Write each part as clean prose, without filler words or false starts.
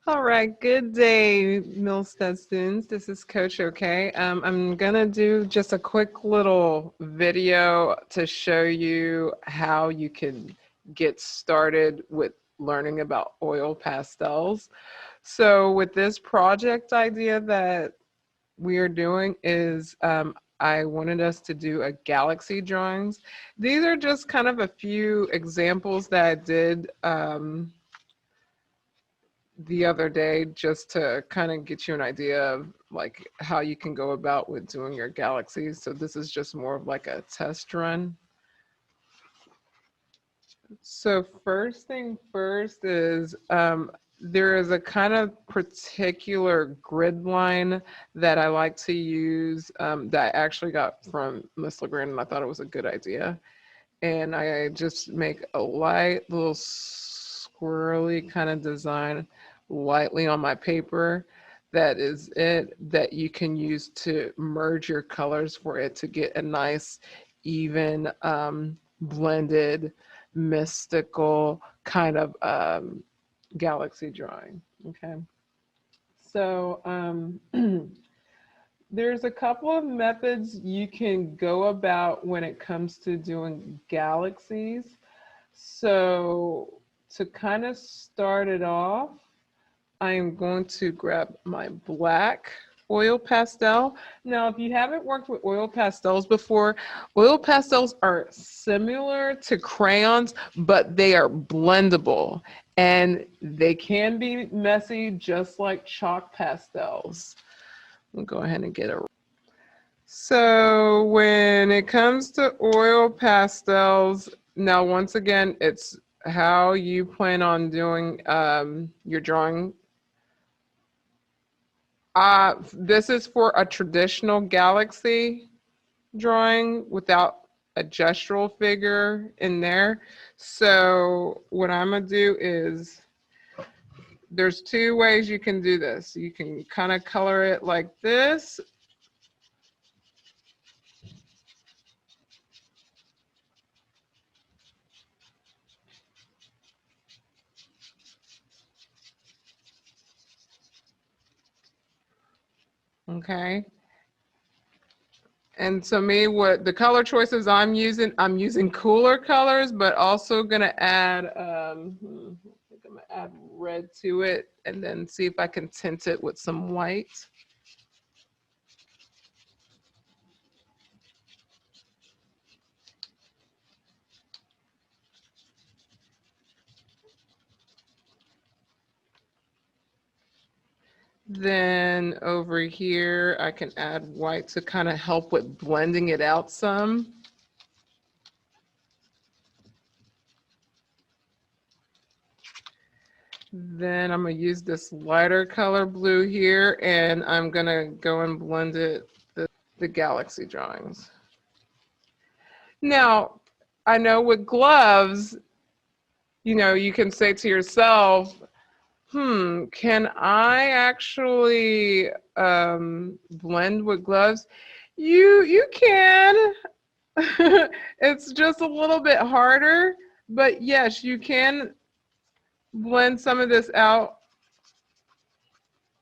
All right, good day, Milstead students. This is Coach OK. I'm gonna do just a quick little video to show you how you can get started with learning about oil pastels. So with this project idea that we are doing is I wanted us to do a galaxy drawings. These are just kind of a few examples that I did the other day just to kind of get you an idea of like how you can go about with doing your galaxies. So this is just more of like a test run. So first thing first is there is a kind of particular grid line that I like to use that I actually got from Miss LeGrand, and I thought it was a good idea. And I just make a light little squirrely kind of design lightly on my paper. That is it, that you can use to merge your colors for it to get a nice, even, blended, mystical kind of galaxy drawing. Okay. So there's a couple of methods you can go about when it comes to doing galaxies. So to kind of start it off, I am going to grab my black oil pastel. Now, if you haven't worked with oil pastels before, oil pastels are similar to crayons, but they are blendable and they can be messy just like chalk pastels. We'll go ahead and get a. So when it comes to oil pastels, now once again, it's how you plan on doing your drawing. This is for a traditional galaxy drawing without a gestural figure in there. So what I'm gonna do is, there's two ways you can do this. You can kind of color it like this. Okay. And so me, what the color choices I'm using cooler colors, but also gonna add, I think I'm gonna add red to it and then see if I can tint it with some white. Then over here, I can add white to kind of help with blending it out some. Then I'm gonna use this lighter color blue here, and I'm gonna go and blend it, the galaxy drawings. Now, I know with gloves, you can say to yourself, can I actually blend with gloves? You can. It's just a little bit harder, but yes, you can blend some of this out,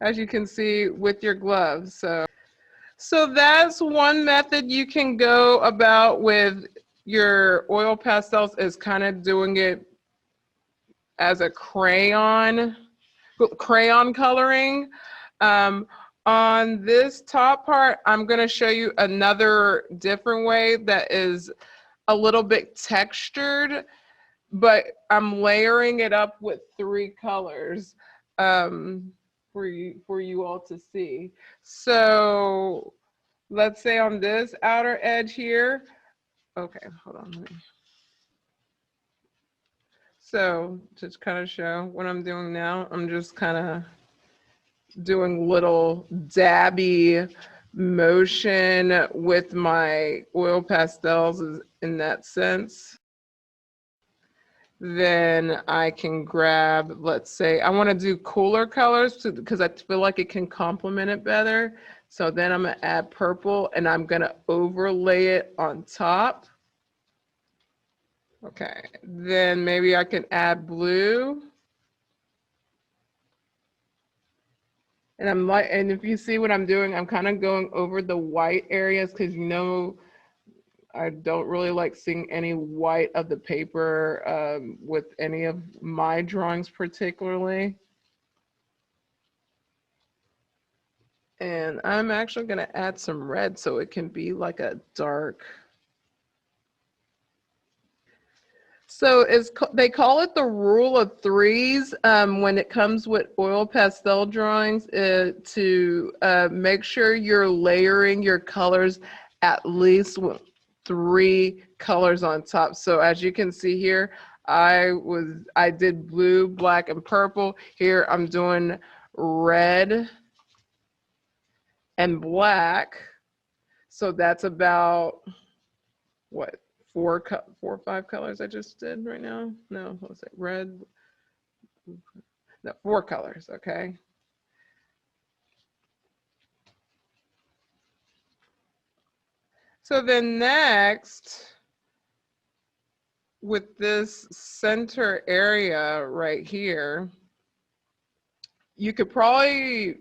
as you can see, with your gloves. So that's one method you can go about with your oil pastels, is kind of doing it as a crayon coloring. On this top part, I'm going to show you another different way that is a little bit textured, but I'm layering it up with three colors for you all to see. So let's say on this outer edge here. Okay, hold on. So to kind of show what I'm doing now, I'm just kind of doing little dabby motion with my oil pastels in that sense. Then I can grab, let's say, I want to do cooler colors because I feel like it can complement it better. So then I'm going to add purple and I'm going to overlay it on top. Okay, then maybe I can add blue. And I'm like, and if you see what I'm doing, I'm kind of going over the white areas because I don't really like seeing any white of the paper with any of my drawings particularly. And I'm actually going to add some red so it can be like a dark. So they call it the rule of threes when it comes with oil pastel drawings to make sure you're layering your colors at least with 3 colors on top. So as you can see here, I did blue, black, and purple. Here I'm doing red and black. So that's about what, 4 or 5 colors I just did right now. No, what was it? Red. No, 4 colors. Okay. So then next, with this center area right here, you could probably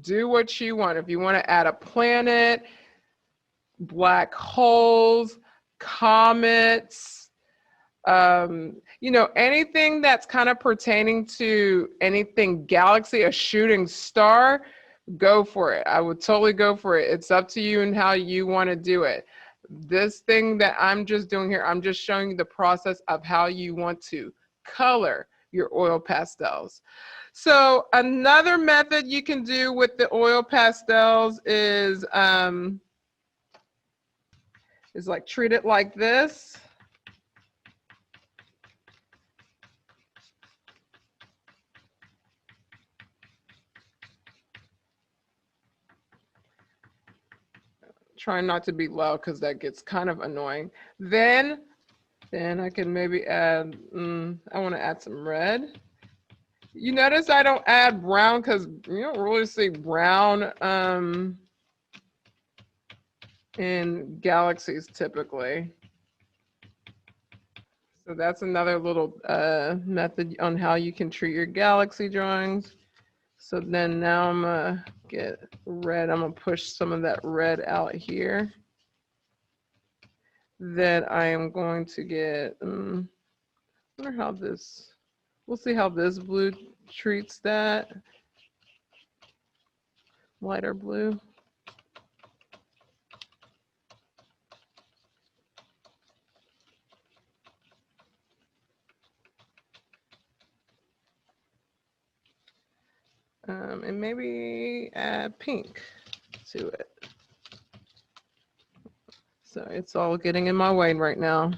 do what you want. If you want to add a planet, black holes, comets, anything that's kind of pertaining to anything galaxy, a shooting star, go for it. I would totally go for it. It's up to you and how you want to do it. This thing that I'm just doing here, I'm just showing you the process of how you want to color your oil pastels. So another method you can do with the oil pastels is like treat it like this. Trying not to be loud because that gets kind of annoying. Then I can maybe add, I want to add some red. You notice I don't add brown because you don't really see brown in galaxies typically. So that's another little method on how you can treat your galaxy drawings. So then now I'm gonna get red. I'm gonna push some of that red out here. Then I am going to get, I wonder how this, we'll see how this blue treats that. Lighter blue. And maybe add pink to it. So it's all getting in my way right now.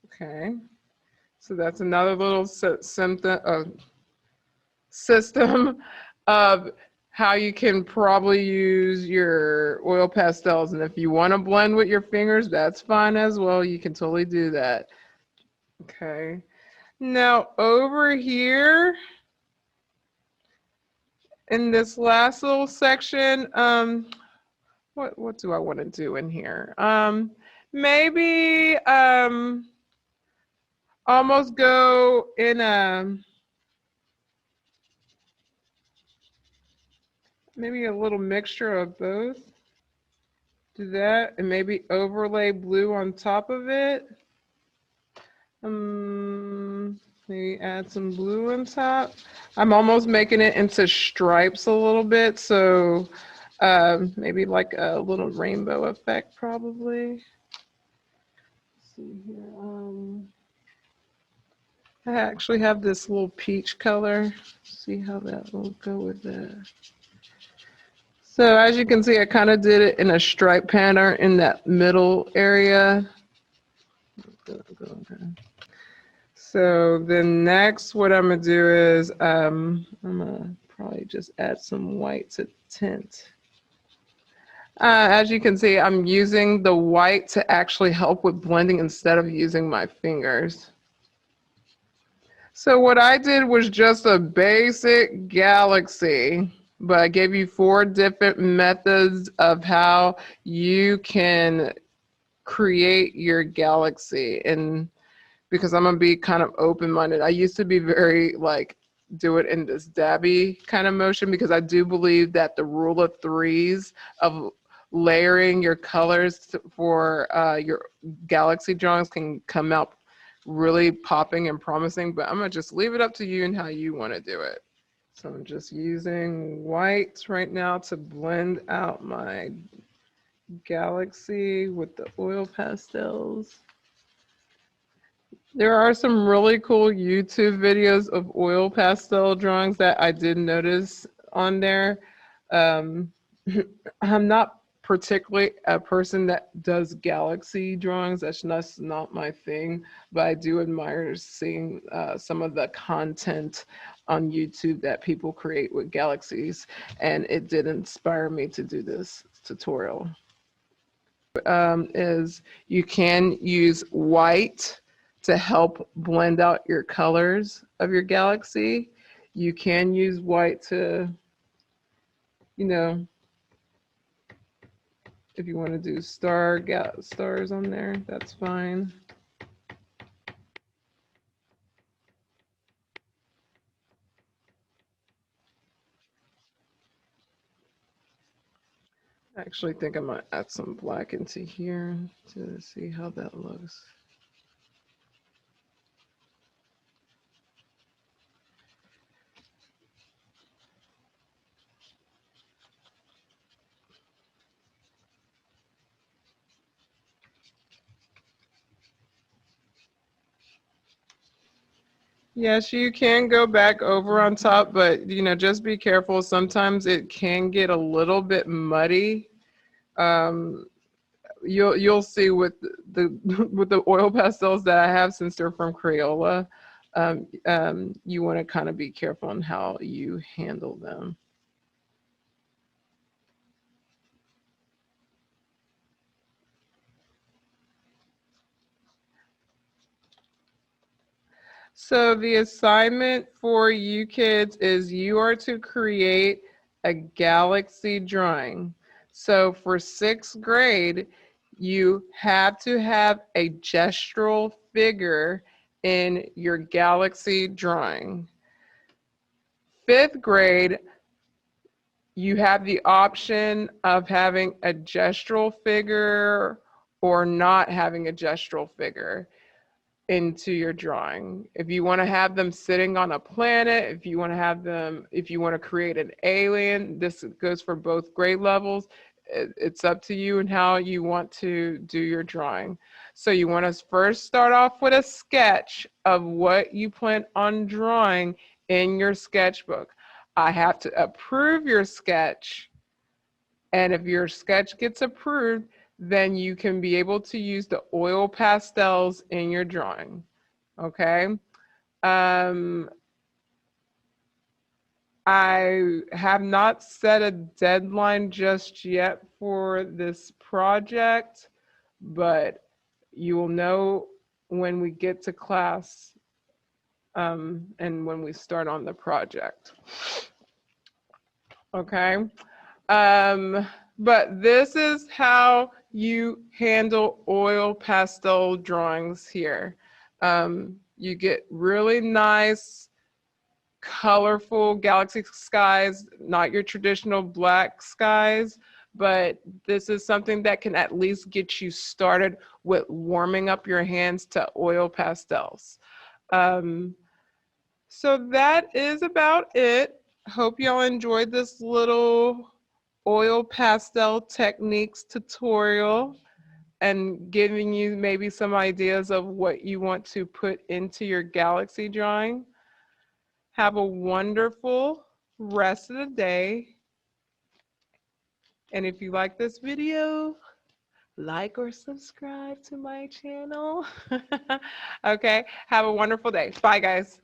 Okay, so that's another little system of how you can probably use your oil pastels. And if you want to blend with your fingers, that's fine as well. You can totally do that. Okay, now over here in this last little section, what do I want to do in here? Maybe almost go in maybe a little mixture of both. Do that and maybe overlay blue on top of it. Maybe add some blue on top. I'm almost making it into stripes a little bit, so maybe like a little rainbow effect probably. Let's see here. I actually have this little peach color. See how that will go with that. So as you can see, I kind of did it in a stripe pattern in that middle area. So then next, what I'm gonna do is I'm gonna probably just add some white to tint. As you can see, I'm using the white to actually help with blending instead of using my fingers. So what I did was just a basic galaxy, but I gave you 4 different methods of how you can create your galaxy. And because I'm gonna be kind of open-minded, I used to be very like do it in this dabby kind of motion, because I do believe that the rule of threes of layering your colors for your galaxy drawings can come out really popping and promising. But I'm gonna just leave it up to you and how you want to do it. So I'm just using white right now to blend out my galaxy with the oil pastels. There are some really cool YouTube videos of oil pastel drawings that I did notice on there. Um, I'm not particularly a person that does galaxy drawings. That's not my thing, but I do admire seeing some of the content on YouTube that people create with galaxies, and it did inspire me to do this tutorial. Is you can use white to help blend out your colors of your galaxy. You can use white to, you know, if you want to do stars on there, that's fine. I actually think I might add some black into here to see how that looks. Yes, you can go back over on top, but just be careful. Sometimes it can get a little bit muddy. Um, you'll see with the with the oil pastels that I have, since they're from Crayola, you want to kind of be careful on how you handle them. So the assignment for you kids is you are to create a galaxy drawing. So for 6th grade, you have to have a gestural figure in your galaxy drawing. 5th grade, you have the option of having a gestural figure or not having a gestural figure into your drawing. If you want to have them sitting on a planet, if you want to create an alien, this goes for both grade levels. It's up to you and how you want to do your drawing. So you want to first start off with a sketch of what you plan on drawing in your sketchbook. I have to approve your sketch, and if your sketch gets approved, then you can be able to use the oil pastels in your drawing. Okay. I have not set a deadline just yet for this project, but you will know when we get to class and when we start on the project. Okay. But this is how you handle oil pastel drawings here. You get really nice, colorful galaxy skies, not your traditional black skies, but this is something that can at least get you started with warming up your hands to oil pastels. So that is about it. Hope y'all enjoyed this little oil pastel techniques tutorial and giving you maybe some ideas of what you want to put into your galaxy drawing. Have a wonderful rest of the day. And if you like this video, like or subscribe to my channel. Okay, have a wonderful day. Bye, guys.